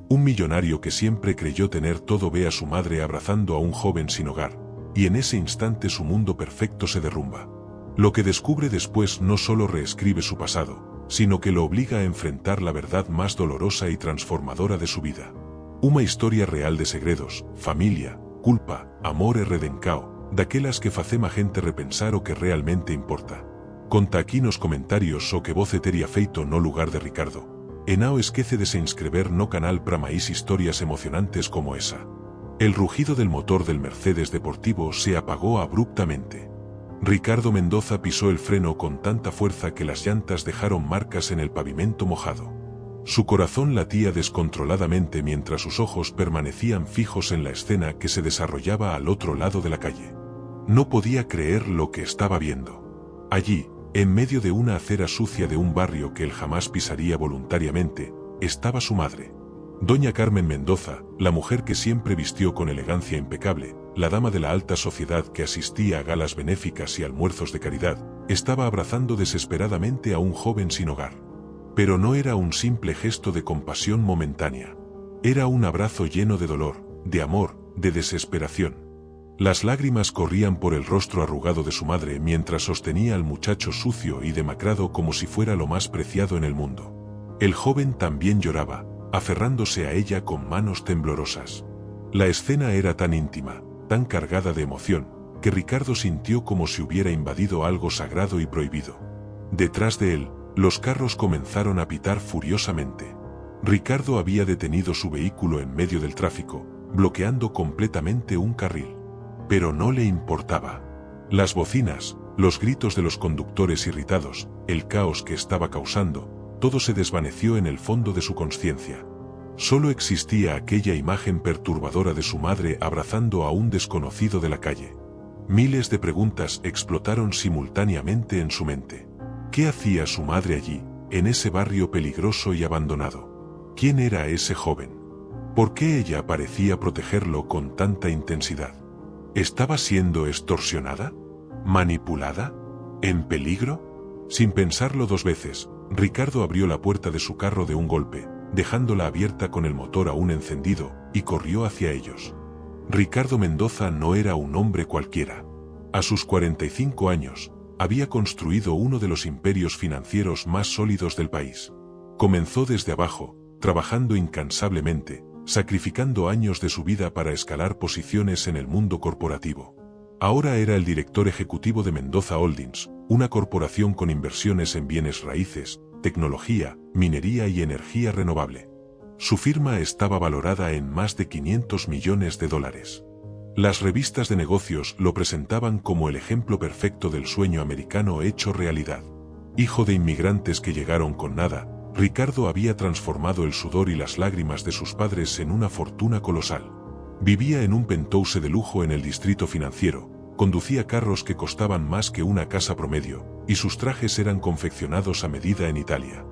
Un millonario que siempre creyó tener todo ve a su madre abrazando a un joven sin hogar, y en ese instante su mundo perfecto se derrumba. Lo que descubre después no solo reescribe su pasado, sino que lo obliga a enfrentar la verdad más dolorosa y transformadora de su vida. Una historia real de segredos, familia, culpa, amor e redencao, daquelas que facem a gente repensar o que realmente importa. Conta aquí nos comentarios o que voce teria feito no lugar de Ricardo. E non esquece de se inscrever no canal para máis historias emocionantes como esa. El rugido del motor del Mercedes Deportivo se apagó abruptamente. Ricardo Mendoza pisó el freno con tanta fuerza que las llantas dejaron marcas en el pavimento mojado. Su corazón latía descontroladamente mientras sus ojos permanecían fijos en la escena que se desarrollaba al otro lado de la calle. No podía creer lo que estaba viendo. Allí, en medio de una acera sucia de un barrio que él jamás pisaría voluntariamente, estaba su madre. Doña Carmen Mendoza, la mujer que siempre vistió con elegancia impecable, la dama de la alta sociedad que asistía a galas benéficas y almuerzos de caridad, estaba abrazando desesperadamente a un joven sin hogar. Pero no era un simple gesto de compasión momentánea. Era un abrazo lleno de dolor, de amor, de desesperación. Las lágrimas corrían por el rostro arrugado de su madre mientras sostenía al muchacho sucio y demacrado como si fuera lo más preciado en el mundo. El joven también lloraba, aferrándose a ella con manos temblorosas. La escena era tan íntima, tan cargada de emoción, que Ricardo sintió como si hubiera invadido algo sagrado y prohibido. Detrás de él, los carros comenzaron a pitar furiosamente. Ricardo había detenido su vehículo en medio del tráfico, bloqueando completamente un carril. Pero no le importaba. Las bocinas, los gritos de los conductores irritados, el caos que estaba causando, todo se desvaneció en el fondo de su conciencia. Solo existía aquella imagen perturbadora de su madre abrazando a un desconocido de la calle. Miles de preguntas explotaron simultáneamente en su mente. ¿Qué hacía su madre allí, en ese barrio peligroso y abandonado? ¿Quién era ese joven? ¿Por qué ella parecía protegerlo con tanta intensidad? ¿Estaba siendo extorsionada? ¿Manipulada? ¿En peligro? Sin pensarlo dos veces, Ricardo abrió la puerta de su carro de un golpe, dejándola abierta con el motor aún encendido, y corrió hacia ellos. Ricardo Mendoza no era un hombre cualquiera. A sus 45 años, había construido uno de los imperios financieros más sólidos del país. Comenzó desde abajo, trabajando incansablemente, sacrificando años de su vida para escalar posiciones en el mundo corporativo. Ahora era el director ejecutivo de Mendoza Holdings, una corporación con inversiones en bienes raíces, tecnología, minería y energía renovable. Su firma estaba valorada en más de $500 millones. Las revistas de negocios lo presentaban como el ejemplo perfecto del sueño americano hecho realidad. Hijo de inmigrantes que llegaron con nada, Ricardo había transformado el sudor y las lágrimas de sus padres en una fortuna colosal. Vivía en un penthouse de lujo en el distrito financiero, conducía carros que costaban más que una casa promedio, y sus trajes eran confeccionados a medida en Italia.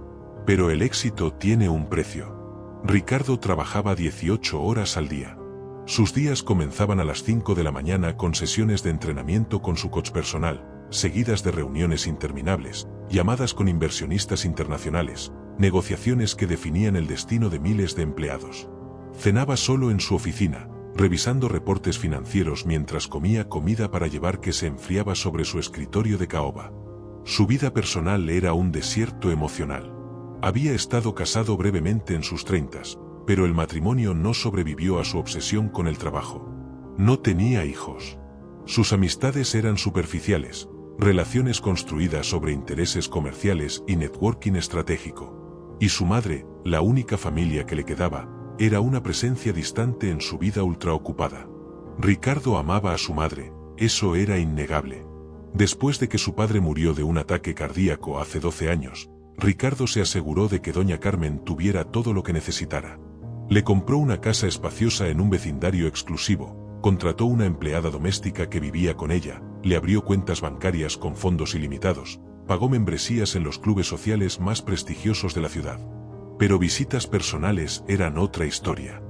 Pero el éxito tiene un precio. Ricardo trabajaba 18 horas al día. Sus días comenzaban a las 5 de la mañana con sesiones de entrenamiento con su coach personal, seguidas de reuniones interminables, llamadas con inversionistas internacionales, negociaciones que definían el destino de miles de empleados. Cenaba solo en su oficina, revisando reportes financieros mientras comía comida para llevar que se enfriaba sobre su escritorio de caoba. Su vida personal era un desierto emocional. Había estado casado brevemente en sus 30s, pero el matrimonio no sobrevivió a su obsesión con el trabajo. No tenía hijos. Sus amistades eran superficiales, relaciones construidas sobre intereses comerciales y networking estratégico. Y su madre, la única familia que le quedaba, era una presencia distante en su vida ultraocupada. Ricardo amaba a su madre, eso era innegable. Después de que su padre murió de un ataque cardíaco hace 12 años, Ricardo se aseguró de que doña Carmen tuviera todo lo que necesitara. Le compró una casa espaciosa en un vecindario exclusivo, contrató una empleada doméstica que vivía con ella, le abrió cuentas bancarias con fondos ilimitados, pagó membresías en los clubes sociales más prestigiosos de la ciudad. Pero visitas personales eran otra historia.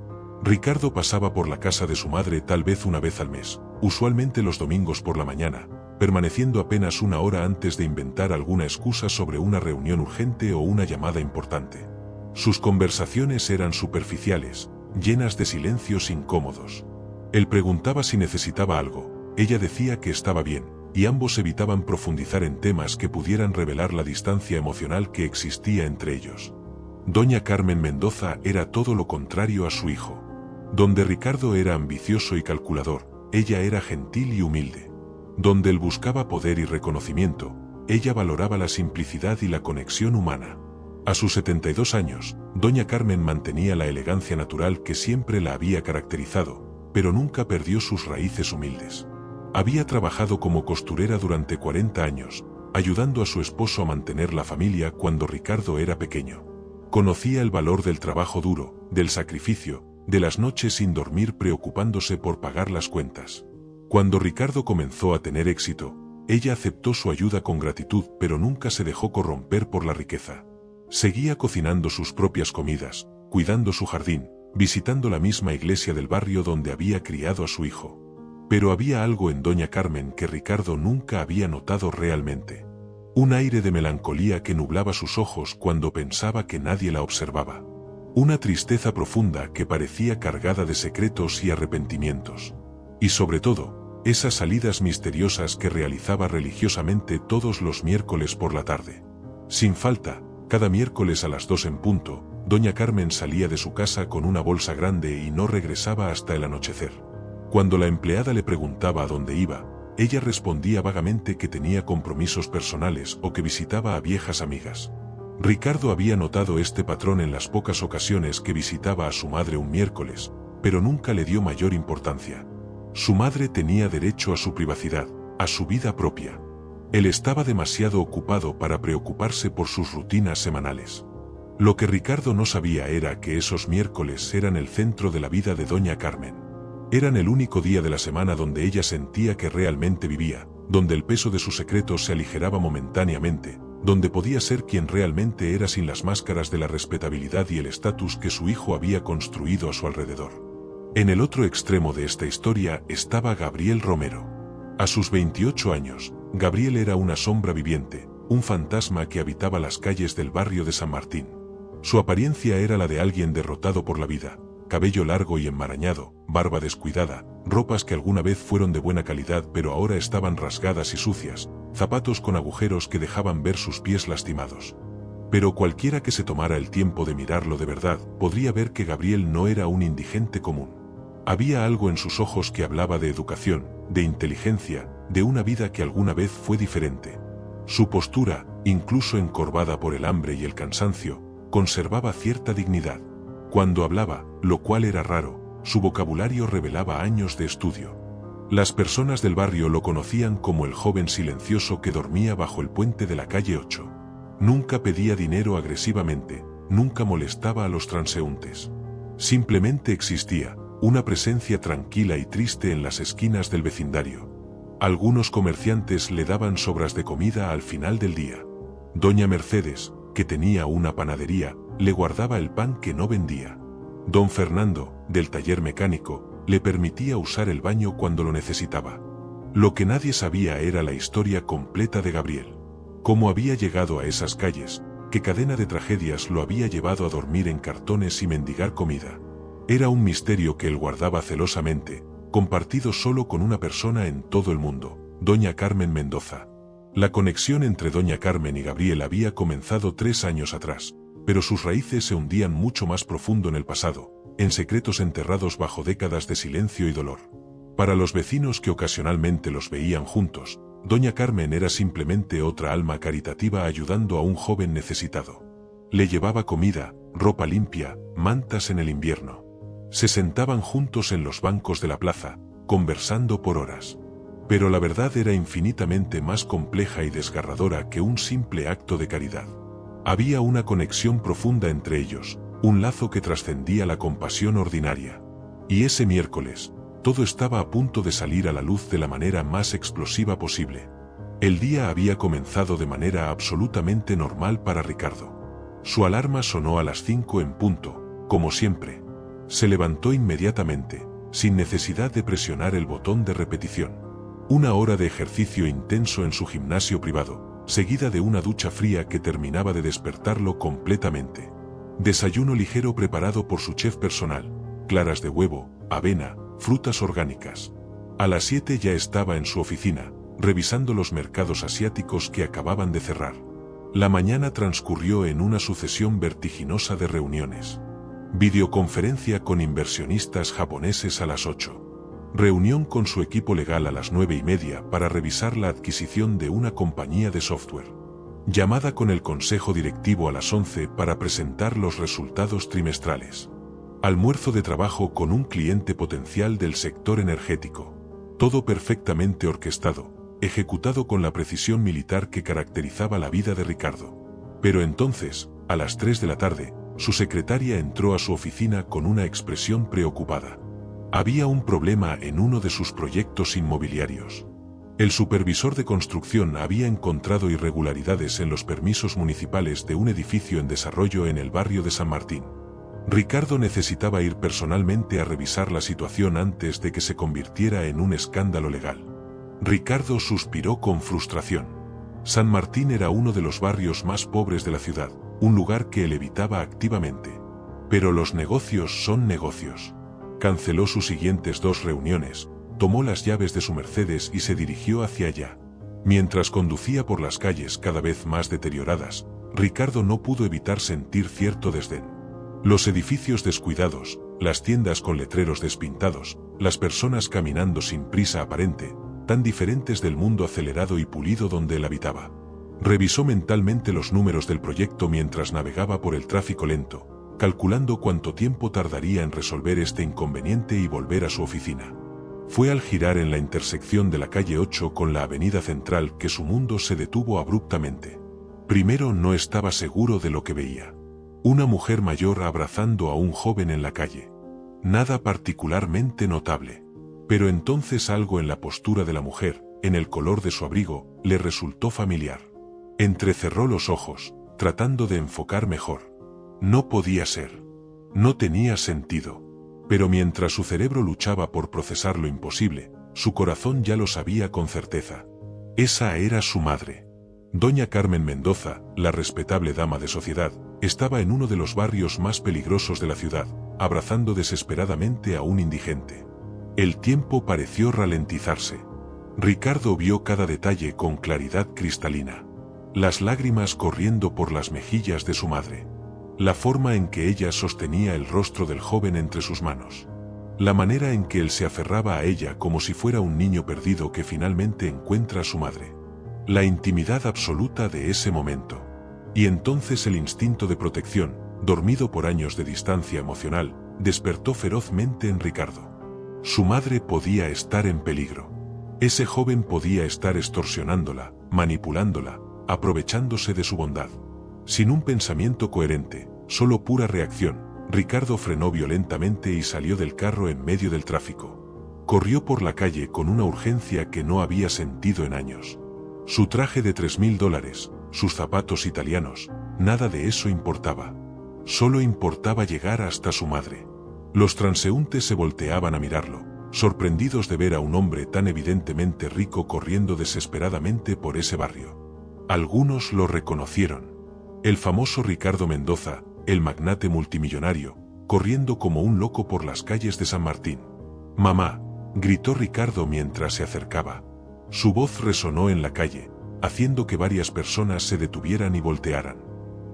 Ricardo pasaba por la casa de su madre tal vez una vez al mes, usualmente los domingos por la mañana, permaneciendo apenas una hora antes de inventar alguna excusa sobre una reunión urgente o una llamada importante. Sus conversaciones eran superficiales, llenas de silencios incómodos. Él preguntaba si necesitaba algo, ella decía que estaba bien, y ambos evitaban profundizar en temas que pudieran revelar la distancia emocional que existía entre ellos. Doña Carmen Mendoza era todo lo contrario a su hijo. Donde Ricardo era ambicioso y calculador, ella era gentil y humilde. Donde él buscaba poder y reconocimiento, ella valoraba la simplicidad y la conexión humana. A sus 72 años, doña Carmen mantenía la elegancia natural que siempre la había caracterizado, pero nunca perdió sus raíces humildes. Había trabajado como costurera durante 40 años, ayudando a su esposo a mantener la familia cuando Ricardo era pequeño. Conocía el valor del trabajo duro, del sacrificio, de las noches sin dormir preocupándose por pagar las cuentas. Cuando Ricardo comenzó a tener éxito, ella aceptó su ayuda con gratitud, pero nunca se dejó corromper por la riqueza. Seguía cocinando sus propias comidas, cuidando su jardín, visitando la misma iglesia del barrio donde había criado a su hijo. Pero había algo en doña Carmen que Ricardo nunca había notado realmente. Un aire de melancolía que nublaba sus ojos cuando pensaba que nadie la observaba. Una tristeza profunda que parecía cargada de secretos y arrepentimientos. Y sobre todo, esas salidas misteriosas que realizaba religiosamente todos los miércoles por la tarde. Sin falta, cada miércoles a las 2 en punto, doña Carmen salía de su casa con una bolsa grande y no regresaba hasta el anochecer. Cuando la empleada le preguntaba a dónde iba, ella respondía vagamente que tenía compromisos personales o que visitaba a viejas amigas. Ricardo había notado este patrón en las pocas ocasiones que visitaba a su madre un miércoles, pero nunca le dio mayor importancia. Su madre tenía derecho a su privacidad, a su vida propia. Él estaba demasiado ocupado para preocuparse por sus rutinas semanales. Lo que Ricardo no sabía era que esos miércoles eran el centro de la vida de doña Carmen. Eran el único día de la semana donde ella sentía que realmente vivía, donde el peso de sus secretos se aligeraba momentáneamente, donde podía ser quien realmente era sin las máscaras de la respetabilidad y el estatus que su hijo había construido a su alrededor. En el otro extremo de esta historia estaba Gabriel Romero. A sus 28 años, Gabriel era una sombra viviente, un fantasma que habitaba las calles del barrio de San Martín. Su apariencia era la de alguien derrotado por la vida. Cabello largo y enmarañado, barba descuidada, ropas que alguna vez fueron de buena calidad pero ahora estaban rasgadas y sucias, zapatos con agujeros que dejaban ver sus pies lastimados. Pero cualquiera que se tomara el tiempo de mirarlo de verdad, podría ver que Gabriel no era un indigente común. Había algo en sus ojos que hablaba de educación, de inteligencia, de una vida que alguna vez fue diferente. Su postura, incluso encorvada por el hambre y el cansancio, conservaba cierta dignidad. Cuando hablaba, lo cual era raro, su vocabulario revelaba años de estudio. Las personas del barrio lo conocían como el joven silencioso que dormía bajo el puente de la calle 8. Nunca pedía dinero agresivamente, nunca molestaba a los transeúntes. Simplemente existía, una presencia tranquila y triste en las esquinas del vecindario. Algunos comerciantes le daban sobras de comida al final del día. Doña Mercedes, que tenía una panadería, le guardaba el pan que no vendía. Don Fernando, del taller mecánico, le permitía usar el baño cuando lo necesitaba. Lo que nadie sabía era la historia completa de Gabriel. Cómo había llegado a esas calles, qué cadena de tragedias lo había llevado a dormir en cartones y mendigar comida. Era un misterio que él guardaba celosamente, compartido solo con una persona en todo el mundo, doña Carmen Mendoza. La conexión entre doña Carmen y Gabriel había comenzado 3 años atrás, pero sus raíces se hundían mucho más profundo en el pasado, en secretos enterrados bajo décadas de silencio y dolor. Para los vecinos que ocasionalmente los veían juntos, doña Carmen era simplemente otra alma caritativa ayudando a un joven necesitado. Le llevaba comida, ropa limpia, mantas en el invierno. Se sentaban juntos en los bancos de la plaza, conversando por horas. Pero la verdad era infinitamente más compleja y desgarradora que un simple acto de caridad. Había una conexión profunda entre ellos, un lazo que trascendía la compasión ordinaria. Y ese miércoles, todo estaba a punto de salir a la luz de la manera más explosiva posible. El día había comenzado de manera absolutamente normal para Ricardo. Su alarma sonó a las 5 en punto, como siempre. Se levantó inmediatamente, sin necesidad de presionar el botón de repetición. 1 hora de ejercicio intenso en su gimnasio privado, seguida de una ducha fría que terminaba de despertarlo completamente. Desayuno ligero preparado por su chef personal, claras de huevo, avena, frutas orgánicas. A las 7 ya estaba en su oficina, revisando los mercados asiáticos que acababan de cerrar. La mañana transcurrió en una sucesión vertiginosa de reuniones. Videoconferencia con inversionistas japoneses a las 8. Reunión con su equipo legal a las 9:30 para revisar la adquisición de una compañía de software. Llamada con el consejo directivo a las 11 para presentar los resultados trimestrales. Almuerzo de trabajo con un cliente potencial del sector energético. Todo perfectamente orquestado, ejecutado con la precisión militar que caracterizaba la vida de Ricardo. Pero entonces, a las 3 de la tarde, su secretaria entró a su oficina con una expresión preocupada. Había un problema en uno de sus proyectos inmobiliarios. El supervisor de construcción había encontrado irregularidades en los permisos municipales de un edificio en desarrollo en el barrio de San Martín. Ricardo necesitaba ir personalmente a revisar la situación antes de que se convirtiera en un escándalo legal. Ricardo suspiró con frustración. San Martín era uno de los barrios más pobres de la ciudad, un lugar que él evitaba activamente. Pero los negocios son negocios. Canceló sus siguientes 2 reuniones, tomó las llaves de su Mercedes y se dirigió hacia allá. Mientras conducía por las calles cada vez más deterioradas, Ricardo no pudo evitar sentir cierto desdén. Los edificios descuidados, las tiendas con letreros despintados, las personas caminando sin prisa aparente, tan diferentes del mundo acelerado y pulido donde él habitaba. Revisó mentalmente los números del proyecto mientras navegaba por el tráfico lento, calculando cuánto tiempo tardaría en resolver este inconveniente y volver a su oficina. Fue al girar en la intersección de la calle 8 con la avenida central que su mundo se detuvo abruptamente. Primero no estaba seguro de lo que veía. Una mujer mayor abrazando a un joven en la calle. Nada particularmente notable. Pero entonces algo en la postura de la mujer, en el color de su abrigo, le resultó familiar. Entrecerró los ojos, tratando de enfocar mejor. No podía ser. No tenía sentido. Pero mientras su cerebro luchaba por procesar lo imposible, su corazón ya lo sabía con certeza. Esa era su madre. Doña Carmen Mendoza, la respetable dama de sociedad, estaba en uno de los barrios más peligrosos de la ciudad, abrazando desesperadamente a un indigente. El tiempo pareció ralentizarse. Ricardo vio cada detalle con claridad cristalina. Las lágrimas corriendo por las mejillas de su madre. La forma en que ella sostenía el rostro del joven entre sus manos. La manera en que él se aferraba a ella como si fuera un niño perdido que finalmente encuentra a su madre. La intimidad absoluta de ese momento. Y entonces el instinto de protección, dormido por años de distancia emocional, despertó ferozmente en Ricardo. Su madre podía estar en peligro. Ese joven podía estar extorsionándola, manipulándola, aprovechándose de su bondad. Sin un pensamiento coherente, solo pura reacción, Ricardo frenó violentamente y salió del carro en medio del tráfico. Corrió por la calle con una urgencia que no había sentido en años. Su traje de $3.000, sus zapatos italianos, nada de eso importaba. Solo importaba llegar hasta su madre. Los transeúntes se volteaban a mirarlo, sorprendidos de ver a un hombre tan evidentemente rico corriendo desesperadamente por ese barrio. Algunos lo reconocieron. El famoso Ricardo Mendoza, el magnate multimillonario, corriendo como un loco por las calles de San Martín. «Mamá», gritó Ricardo mientras se acercaba. Su voz resonó en la calle, haciendo que varias personas se detuvieran y voltearan.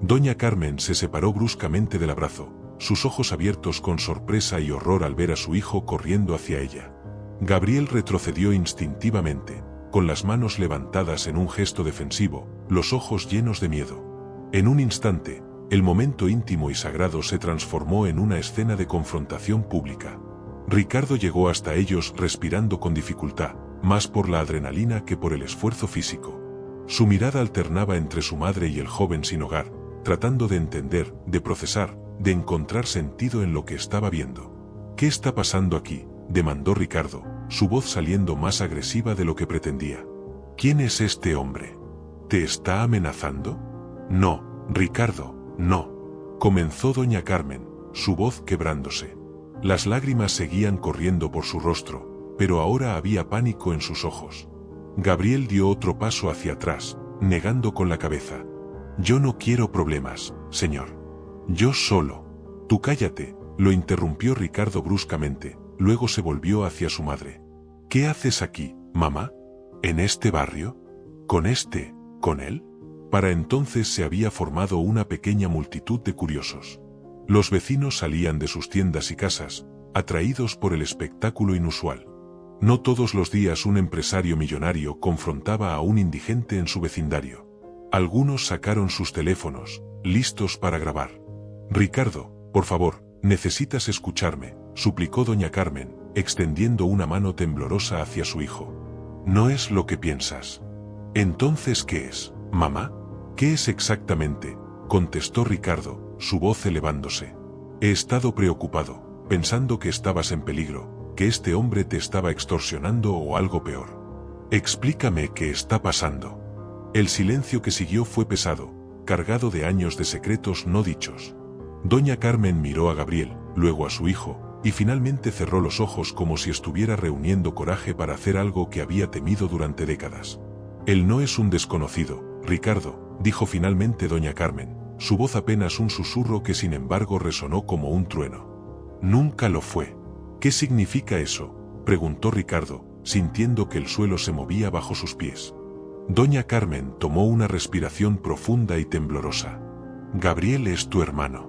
Doña Carmen se separó bruscamente del abrazo, sus ojos abiertos con sorpresa y horror al ver a su hijo corriendo hacia ella. Gabriel retrocedió instintivamente, con las manos levantadas en un gesto defensivo, los ojos llenos de miedo. En un instante, el momento íntimo y sagrado se transformó en una escena de confrontación pública. Ricardo llegó hasta ellos respirando con dificultad, más por la adrenalina que por el esfuerzo físico. Su mirada alternaba entre su madre y el joven sin hogar, tratando de entender, de procesar, de encontrar sentido en lo que estaba viendo. «¿Qué está pasando aquí?», demandó Ricardo, su voz saliendo más agresiva de lo que pretendía. «¿Quién es este hombre? ¿Te está amenazando?» «No, Ricardo, no», comenzó doña Carmen, su voz quebrándose. Las lágrimas seguían corriendo por su rostro, pero ahora había pánico en sus ojos. Gabriel dio otro paso hacia atrás, negando con la cabeza. «Yo no quiero problemas, señor. Yo solo. Tú cállate, lo interrumpió Ricardo bruscamente, luego se volvió hacia su madre. ¿Qué haces aquí, mamá? ¿En este barrio? ¿Con él? Para entonces se había formado una pequeña multitud de curiosos. Los vecinos salían de sus tiendas y casas, atraídos por el espectáculo inusual. No todos los días un empresario millonario confrontaba a un indigente en su vecindario. Algunos sacaron sus teléfonos, listos para grabar. Ricardo, por favor, necesitas escucharme, suplicó doña Carmen, extendiendo una mano temblorosa hacia su hijo. No es lo que piensas. ¿Entonces qué es, mamá? ¿Qué es exactamente?, contestó Ricardo, su voz elevándose. He estado preocupado, pensando que estabas en peligro, que este hombre te estaba extorsionando o algo peor. Explícame qué está pasando. El silencio que siguió fue pesado, cargado de años de secretos no dichos. Doña Carmen miró a Gabriel, luego a su hijo, y finalmente cerró los ojos como si estuviera reuniendo coraje para hacer algo que había temido durante décadas. Él no es un desconocido, Ricardo, dijo finalmente doña Carmen, su voz apenas un susurro que sin embargo resonó como un trueno. Nunca lo fue. ¿Qué significa eso?, preguntó Ricardo, sintiendo que el suelo se movía bajo sus pies. Doña Carmen tomó una respiración profunda y temblorosa. Gabriel es tu hermano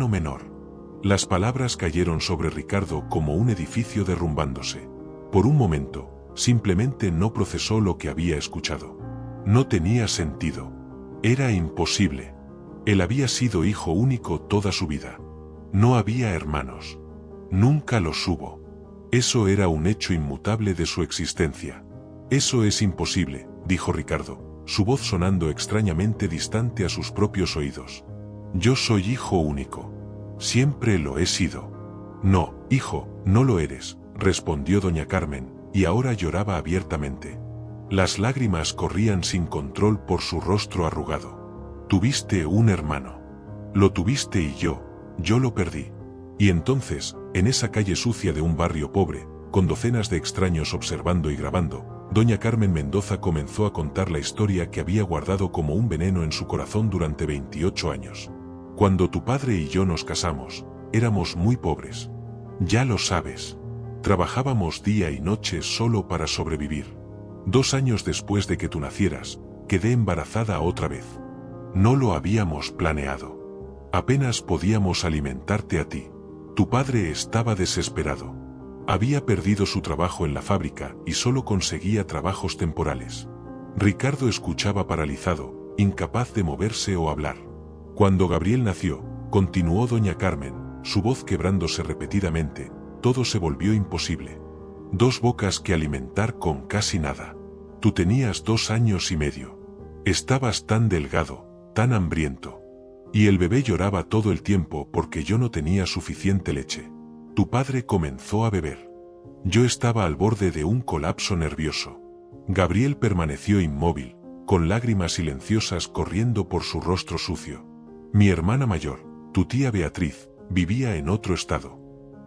menor. Las palabras cayeron sobre Ricardo como un edificio derrumbándose. Por un momento, simplemente no procesó lo que había escuchado. No tenía sentido. Era imposible. Él había sido hijo único toda su vida. No había hermanos. Nunca los hubo. Eso era un hecho inmutable de su existencia. Eso es imposible, dijo Ricardo, su voz sonando extrañamente distante a sus propios oídos. Yo soy hijo único. Siempre lo he sido. No, hijo, no lo eres, respondió doña Carmen, y ahora lloraba abiertamente. Las lágrimas corrían sin control por su rostro arrugado. Tuviste un hermano. Lo tuviste y yo lo perdí. Y entonces, en esa calle sucia de un barrio pobre, con docenas de extraños observando y grabando, doña Carmen Mendoza comenzó a contar la historia que había guardado como un veneno en su corazón durante 28 años. Cuando tu padre y yo nos casamos, éramos muy pobres. Ya lo sabes. Trabajábamos día y noche solo para sobrevivir. 2 años después de que tú nacieras, quedé embarazada otra vez. No lo habíamos planeado. Apenas podíamos alimentarte a ti. Tu padre estaba desesperado. Había perdido su trabajo en la fábrica y solo conseguía trabajos temporales. Ricardo escuchaba paralizado, incapaz de moverse o hablar. Cuando Gabriel nació, continuó doña Carmen, su voz quebrándose repetidamente, todo se volvió imposible. 2 bocas que alimentar con casi nada. Tú tenías 2 años y medio. Estabas tan delgado, tan hambriento. Y el bebé lloraba todo el tiempo porque yo no tenía suficiente leche. Tu padre comenzó a beber. Yo estaba al borde de un colapso nervioso. Gabriel permaneció inmóvil, con lágrimas silenciosas corriendo por su rostro sucio. Mi hermana mayor, tu tía Beatriz, vivía en otro estado.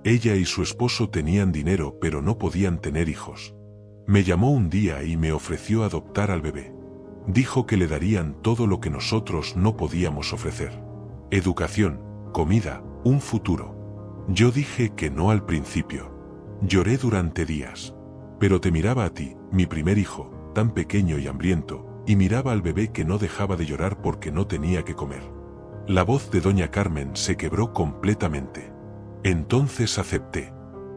Ella y su esposo tenían dinero pero no podían tener hijos. Me llamó un día y me ofreció adoptar al bebé. Dijo que le darían todo lo que nosotros no podíamos ofrecer. Educación, comida, un futuro. Yo dije que no al principio. Lloré durante días. Pero te miraba a ti, mi primer hijo, tan pequeño y hambriento, y miraba al bebé que no dejaba de llorar porque no tenía que comer. La voz de doña Carmen se quebró completamente. Entonces acepté.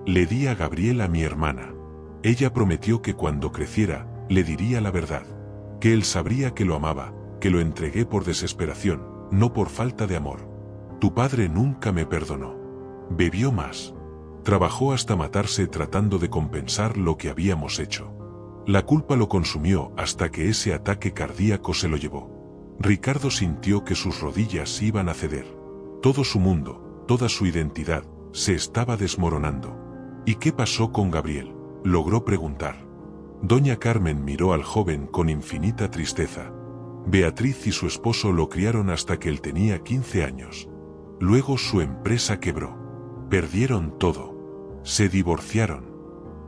Le di a Gabriel a mi hermana. Ella prometió que cuando creciera, le diría la verdad. Que él sabría que lo amaba, que lo entregué por desesperación, no por falta de amor. Tu padre nunca me perdonó. Bebió más. Trabajó hasta matarse tratando de compensar lo que habíamos hecho. La culpa lo consumió hasta que ese ataque cardíaco se lo llevó. Ricardo sintió que sus rodillas iban a ceder. Todo su mundo, toda su identidad, se estaba desmoronando. ¿Y qué pasó con Gabriel?, logró preguntar. Doña Carmen miró al joven con infinita tristeza. Beatriz y su esposo lo criaron hasta que él tenía 15 años. Luego su empresa quebró. Perdieron todo. Se divorciaron.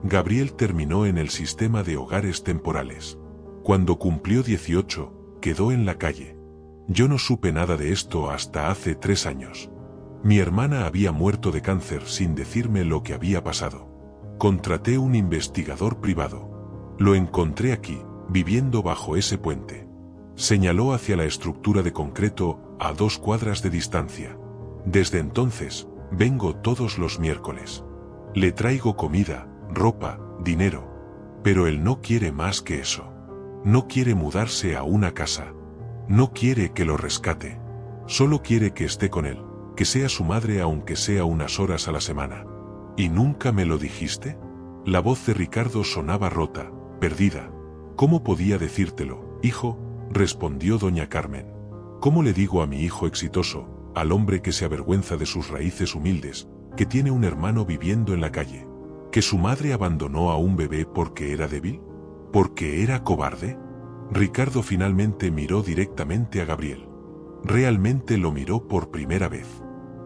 Gabriel terminó en el sistema de hogares temporales. Cuando cumplió 18, quedó en la calle. Yo no supe nada de esto hasta hace 3 años. Mi hermana había muerto de cáncer sin decirme lo que había pasado. Contraté un investigador privado. Lo encontré aquí, viviendo bajo ese puente. Señaló hacia la estructura de concreto a 2 cuadras de distancia. Desde entonces, vengo todos los miércoles. Le traigo comida, ropa, dinero. Pero él no quiere más que eso. No quiere mudarse a una casa. No quiere que lo rescate. Solo quiere que esté con él, que sea su madre aunque sea unas horas a la semana. ¿Y nunca me lo dijiste? La voz de Ricardo sonaba rota, perdida. ¿Cómo podía decírtelo, hijo?, respondió doña Carmen. ¿Cómo le digo a mi hijo exitoso, al hombre que se avergüenza de sus raíces humildes, que tiene un hermano viviendo en la calle, que su madre abandonó a un bebé porque era débil? ¿Porque era cobarde? Ricardo finalmente miró directamente a Gabriel. Realmente lo miró por primera vez.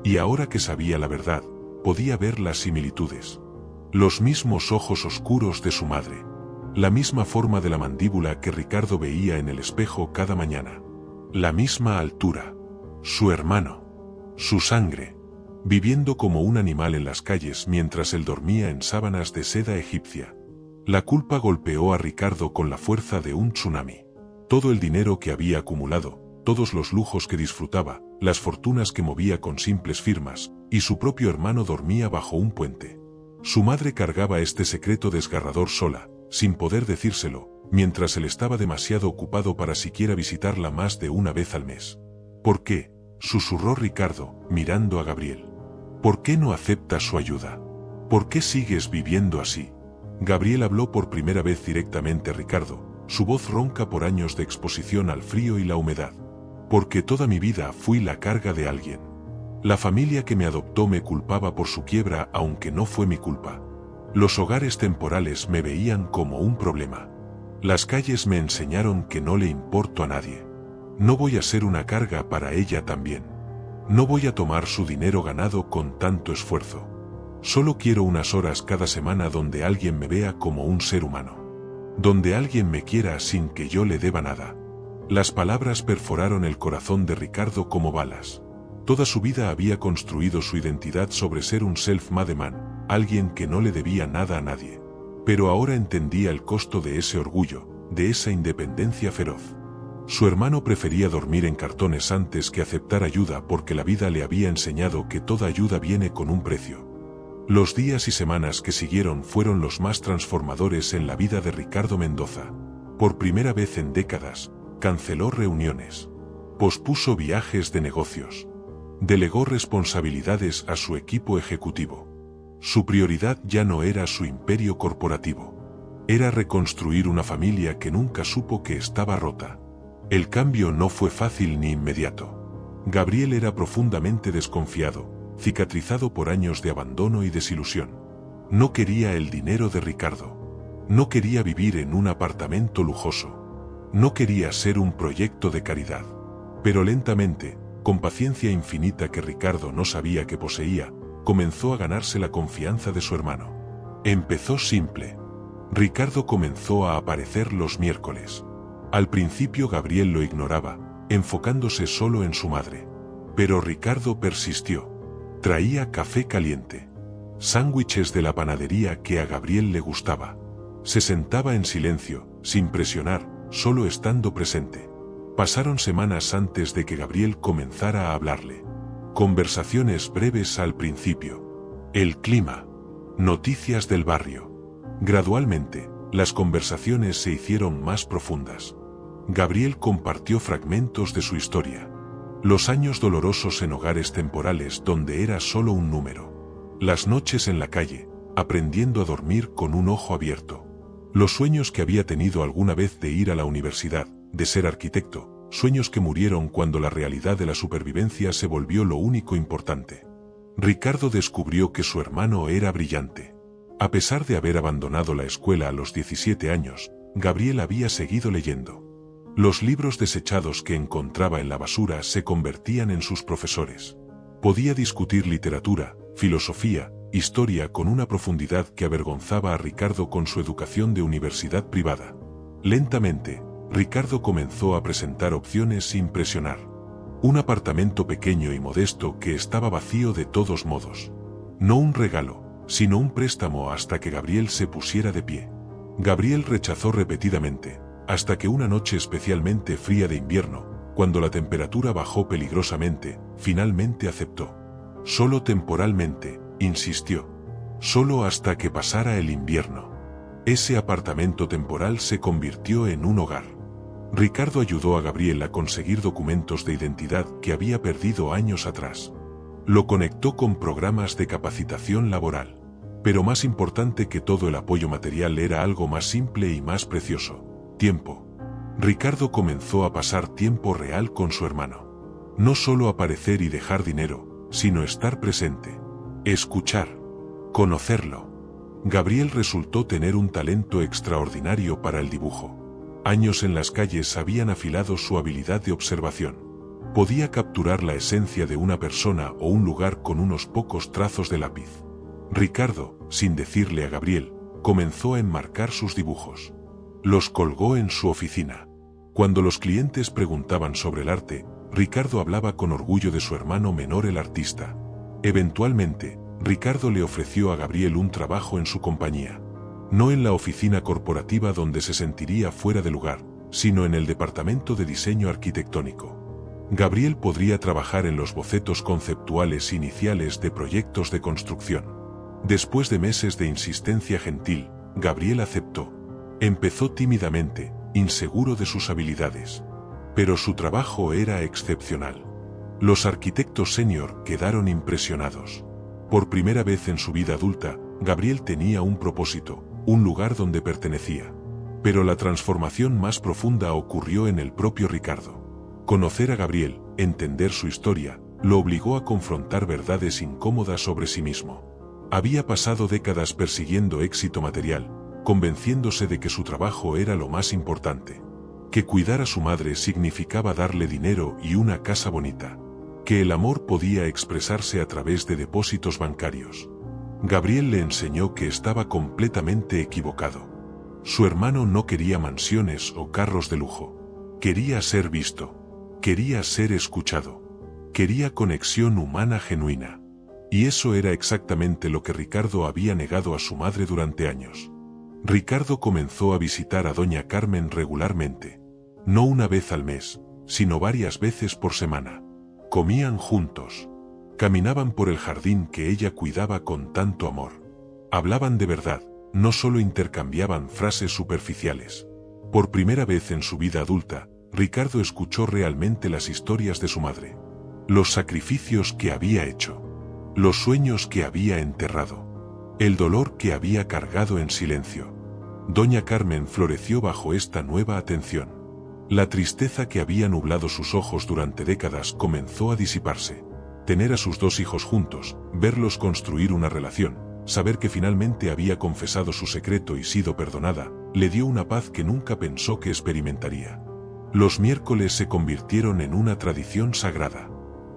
Y ahora que sabía la verdad, podía ver las similitudes. Los mismos ojos oscuros de su madre. La misma forma de la mandíbula que Ricardo veía en el espejo cada mañana. La misma altura. Su hermano. Su sangre. Viviendo como un animal en las calles mientras él dormía en sábanas de seda egipcia. La culpa golpeó a Ricardo con la fuerza de un tsunami. Todo el dinero que había acumulado, todos los lujos que disfrutaba, las fortunas que movía con simples firmas, y su propio hermano dormía bajo un puente. Su madre cargaba este secreto desgarrador sola, sin poder decírselo, mientras él estaba demasiado ocupado para siquiera visitarla más de una vez al mes. ¿Por qué?, susurró Ricardo, mirando a Gabriel. ¿Por qué no aceptas su ayuda? ¿Por qué sigues viviendo así? Gabriel habló por primera vez directamente a Ricardo, su voz ronca por años de exposición al frío y la humedad. Porque toda mi vida fui la carga de alguien. La familia que me adoptó me culpaba por su quiebra aunque no fue mi culpa. Los hogares temporales me veían como un problema. Las calles me enseñaron que no le importo a nadie. No voy a ser una carga para ella también. No voy a tomar su dinero ganado con tanto esfuerzo. Solo quiero unas horas cada semana donde alguien me vea como un ser humano. Donde alguien me quiera sin que yo le deba nada. Las palabras perforaron el corazón de Ricardo como balas. Toda su vida había construido su identidad sobre ser un self-made man, alguien que no le debía nada a nadie. Pero ahora entendía el costo de ese orgullo, de esa independencia feroz. Su hermano prefería dormir en cartones antes que aceptar ayuda porque la vida le había enseñado que toda ayuda viene con un precio. Los días y semanas que siguieron fueron los más transformadores en la vida de Ricardo Mendoza. Por primera vez en décadas, canceló reuniones. Pospuso viajes de negocios. Delegó responsabilidades a su equipo ejecutivo. Su prioridad ya no era su imperio corporativo. Era reconstruir una familia que nunca supo que estaba rota. El cambio no fue fácil ni inmediato. Gabriel era profundamente desconfiado, cicatrizado por años de abandono y desilusión. No quería el dinero de Ricardo. No quería vivir en un apartamento lujoso. No quería ser un proyecto de caridad. Pero lentamente, con paciencia infinita que Ricardo no sabía que poseía, comenzó a ganarse la confianza de su hermano. Empezó simple. Ricardo comenzó a aparecer los miércoles. Al principio Gabriel lo ignoraba, enfocándose solo en su madre. Pero Ricardo persistió. Traía café caliente, sándwiches de la panadería que a Gabriel le gustaba. Se sentaba en silencio, sin presionar, solo estando presente. Pasaron semanas antes de que Gabriel comenzara a hablarle. Conversaciones breves al principio. El clima. Noticias del barrio. Gradualmente, las conversaciones se hicieron más profundas. Gabriel compartió fragmentos de su historia. Los años dolorosos en hogares temporales donde era solo un número. Las noches en la calle, aprendiendo a dormir con un ojo abierto. Los sueños que había tenido alguna vez de ir a la universidad, de ser arquitecto, sueños que murieron cuando la realidad de la supervivencia se volvió lo único importante. Ricardo descubrió que su hermano era brillante. A pesar de haber abandonado la escuela a los 17 años, Gabriel había seguido leyendo. Los libros desechados que encontraba en la basura se convertían en sus profesores. Podía discutir literatura, filosofía, historia con una profundidad que avergonzaba a Ricardo con su educación de universidad privada. Lentamente, Ricardo comenzó a presentar opciones sin presionar. Un apartamento pequeño y modesto que estaba vacío de todos modos. No un regalo, sino un préstamo hasta que Gabriel se pusiera de pie. Gabriel rechazó repetidamente, hasta que una noche especialmente fría de invierno, cuando la temperatura bajó peligrosamente, finalmente aceptó. Solo temporalmente, insistió. Solo hasta que pasara el invierno. Ese apartamento temporal se convirtió en un hogar. Ricardo ayudó a Gabriel a conseguir documentos de identidad que había perdido años atrás. Lo conectó con programas de capacitación laboral. Pero más importante que todo el apoyo material era algo más simple y más precioso: tiempo. Ricardo comenzó a pasar tiempo real con su hermano. No solo aparecer y dejar dinero, sino estar presente. Escuchar. Conocerlo. Gabriel resultó tener un talento extraordinario para el dibujo. Años en las calles habían afilado su habilidad de observación. Podía capturar la esencia de una persona o un lugar con unos pocos trazos de lápiz. Ricardo, sin decirle a Gabriel, comenzó a enmarcar sus dibujos. Los colgó en su oficina. Cuando los clientes preguntaban sobre el arte, Ricardo hablaba con orgullo de su hermano menor, el artista. Eventualmente, Ricardo le ofreció a Gabriel un trabajo en su compañía. No en la oficina corporativa donde se sentiría fuera de lugar, sino en el departamento de diseño arquitectónico. Gabriel podría trabajar en los bocetos conceptuales iniciales de proyectos de construcción. Después de meses de insistencia gentil, Gabriel aceptó. Empezó tímidamente, inseguro de sus habilidades. Pero su trabajo era excepcional. Los arquitectos senior quedaron impresionados. Por primera vez en su vida adulta, Gabriel tenía un propósito, un lugar donde pertenecía. Pero la transformación más profunda ocurrió en el propio Ricardo. Conocer a Gabriel, entender su historia, lo obligó a confrontar verdades incómodas sobre sí mismo. Había pasado décadas persiguiendo éxito material, convenciéndose de que su trabajo era lo más importante. Que cuidar a su madre significaba darle dinero y una casa bonita. Que el amor podía expresarse a través de depósitos bancarios. Gabriel le enseñó que estaba completamente equivocado. Su hermano no quería mansiones o carros de lujo. Quería ser visto. Quería ser escuchado. Quería conexión humana genuina. Y eso era exactamente lo que Ricardo había negado a su madre durante años. Ricardo comenzó a visitar a doña Carmen regularmente. No una vez al mes, sino varias veces por semana. Comían juntos. Caminaban por el jardín que ella cuidaba con tanto amor. Hablaban de verdad, no solo intercambiaban frases superficiales. Por primera vez en su vida adulta, Ricardo escuchó realmente las historias de su madre. Los sacrificios que había hecho. Los sueños que había enterrado. El dolor que había cargado en silencio. Doña Carmen floreció bajo esta nueva atención. La tristeza que había nublado sus ojos durante décadas comenzó a disiparse. Tener a sus dos hijos juntos, verlos construir una relación, saber que finalmente había confesado su secreto y sido perdonada, le dio una paz que nunca pensó que experimentaría. Los miércoles se convirtieron en una tradición sagrada.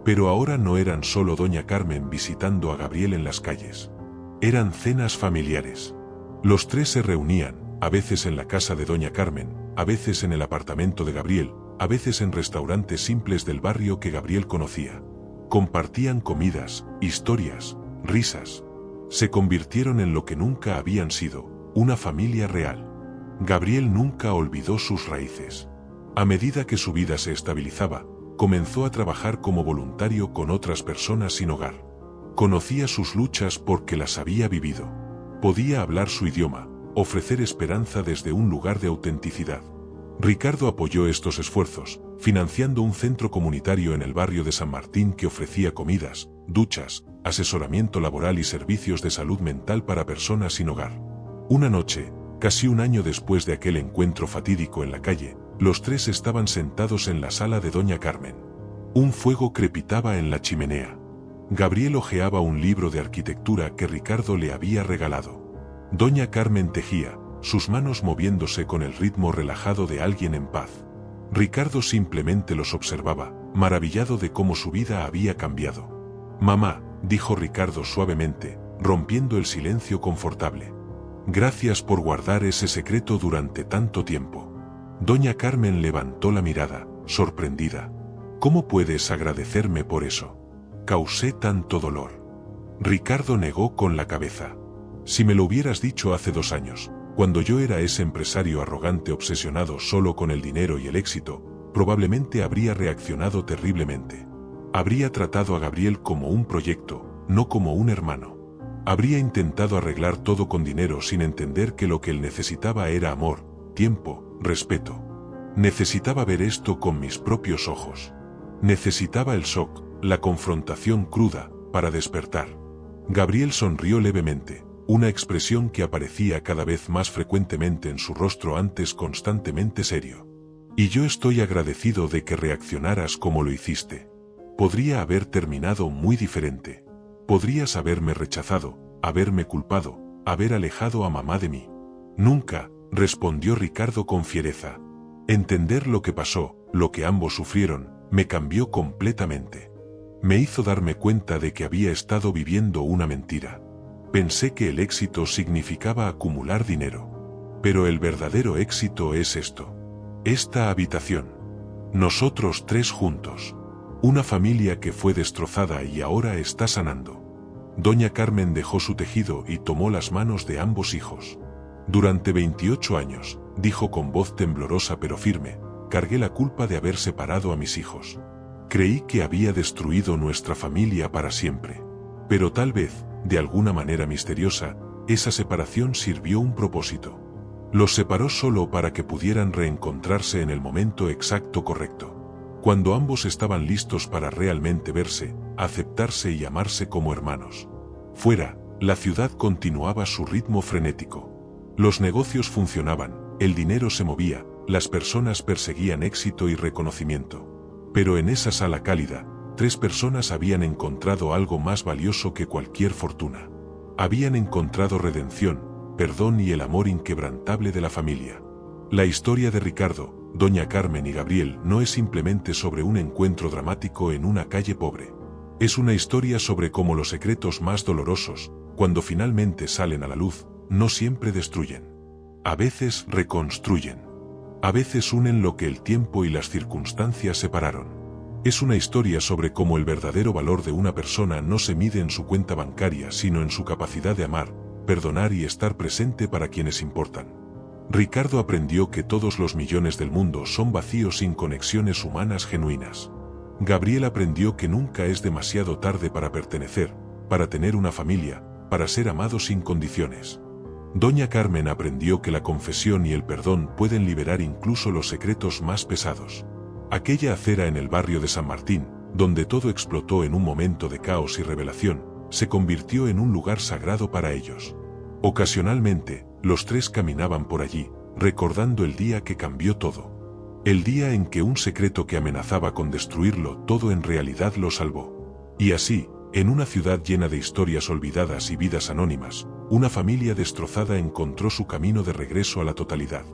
Pero ahora no eran solo doña Carmen visitando a Gabriel en las calles. Eran cenas familiares. Los tres se reunían, a veces en la casa de doña Carmen, a veces en el apartamento de Gabriel, a veces en restaurantes simples del barrio que Gabriel conocía. Compartían comidas, historias, risas. Se convirtieron en lo que nunca habían sido, una familia real. Gabriel nunca olvidó sus raíces. A medida que su vida se estabilizaba, comenzó a trabajar como voluntario con otras personas sin hogar. Conocía sus luchas porque las había vivido. Podía hablar su idioma, ofrecer esperanza desde un lugar de autenticidad. Ricardo apoyó estos esfuerzos, financiando un centro comunitario en el barrio de San Martín que ofrecía comidas, duchas, asesoramiento laboral y servicios de salud mental para personas sin hogar. Una noche, casi un año después de aquel encuentro fatídico en la calle, los tres estaban sentados en la sala de doña Carmen. Un fuego crepitaba en la chimenea. Gabriel hojeaba un libro de arquitectura que Ricardo le había regalado. Doña Carmen tejía, sus manos moviéndose con el ritmo relajado de alguien en paz. Ricardo simplemente los observaba, maravillado de cómo su vida había cambiado. «Mamá», dijo Ricardo suavemente, rompiendo el silencio confortable. «Gracias por guardar ese secreto durante tanto tiempo». Doña Carmen levantó la mirada, sorprendida. ¿Cómo puedes agradecerme por eso? Causé tanto dolor. Ricardo negó con la cabeza. Si me lo hubieras dicho hace 2 años, cuando yo era ese empresario arrogante obsesionado solo con el dinero y el éxito, probablemente habría reaccionado terriblemente. Habría tratado a Gabriel como un proyecto, no como un hermano. Habría intentado arreglar todo con dinero sin entender que lo que él necesitaba era amor, tiempo, respeto. Necesitaba ver esto con mis propios ojos. Necesitaba el shock, la confrontación cruda, para despertar. Gabriel sonrió levemente, una expresión que aparecía cada vez más frecuentemente en su rostro antes constantemente serio. Y yo estoy agradecido de que reaccionaras como lo hiciste. Podría haber terminado muy diferente. Podrías haberme rechazado, haberme culpado, haber alejado a mamá de mí. Nunca, respondió Ricardo con fiereza. Entender lo que pasó, lo que ambos sufrieron, me cambió completamente. Me hizo darme cuenta de que había estado viviendo una mentira. Pensé que el éxito significaba acumular dinero. Pero el verdadero éxito es esto. Esta habitación. Nosotros 3 juntos. Una familia que fue destrozada y ahora está sanando. Doña Carmen dejó su tejido y tomó las manos de ambos hijos. Durante 28 años, dijo con voz temblorosa pero firme, cargué la culpa de haber separado a mis hijos. Creí que había destruido nuestra familia para siempre. Pero tal vez, de alguna manera misteriosa, esa separación sirvió un propósito. Los separó solo para que pudieran reencontrarse en el momento exacto correcto. Cuando ambos estaban listos para realmente verse, aceptarse y amarse como hermanos. Fuera, la ciudad continuaba su ritmo frenético. Los negocios funcionaban, el dinero se movía, las personas perseguían éxito y reconocimiento. Pero en esa sala cálida, 3 personas habían encontrado algo más valioso que cualquier fortuna. Habían encontrado redención, perdón y el amor inquebrantable de la familia. La historia de Ricardo, Doña Carmen y Gabriel no es simplemente sobre un encuentro dramático en una calle pobre. Es una historia sobre cómo los secretos más dolorosos, cuando finalmente salen a la luz, no siempre destruyen. A veces reconstruyen. A veces unen lo que el tiempo y las circunstancias separaron. Es una historia sobre cómo el verdadero valor de una persona no se mide en su cuenta bancaria sino en su capacidad de amar, perdonar y estar presente para quienes importan. Ricardo aprendió que todos los millones del mundo son vacíos sin conexiones humanas genuinas. Gabriel aprendió que nunca es demasiado tarde para pertenecer, para tener una familia, para ser amado sin condiciones. Doña Carmen aprendió que la confesión y el perdón pueden liberar incluso los secretos más pesados. Aquella acera en el barrio de San Martín, donde todo explotó en un momento de caos y revelación, se convirtió en un lugar sagrado para ellos. Ocasionalmente, los 3 caminaban por allí, recordando el día que cambió todo. El día en que un secreto que amenazaba con destruirlo todo en realidad lo salvó. Y así, en una ciudad llena de historias olvidadas y vidas anónimas, una familia destrozada encontró su camino de regreso a la totalidad.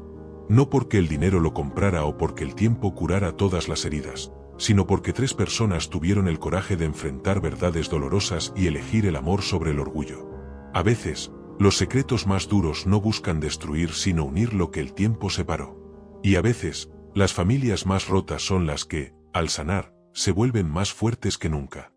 No porque el dinero lo comprara o porque el tiempo curara todas las heridas, sino porque 3 personas tuvieron el coraje de enfrentar verdades dolorosas y elegir el amor sobre el orgullo. A veces, los secretos más duros no buscan destruir sino unir lo que el tiempo separó. Y a veces, las familias más rotas son las que, al sanar, se vuelven más fuertes que nunca.